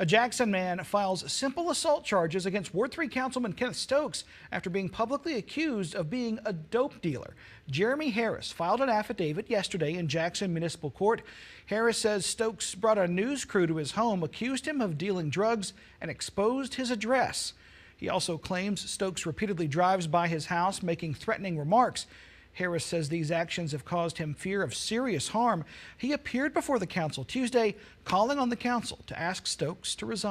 A Jackson man files simple assault charges against Ward 3 Councilman Kenneth Stokes after being publicly accused of being a dope dealer. Jeremy Harris filed an affidavit yesterday in Jackson Municipal Court. Harris says Stokes brought a news crew to his home, accused him of dealing drugs, and exposed his address. He also claims Stokes repeatedly drives by his house making threatening remarks. Harris says these actions have caused him fear of serious harm. He appeared before the council Tuesday, calling on the council to ask Stokes to resign.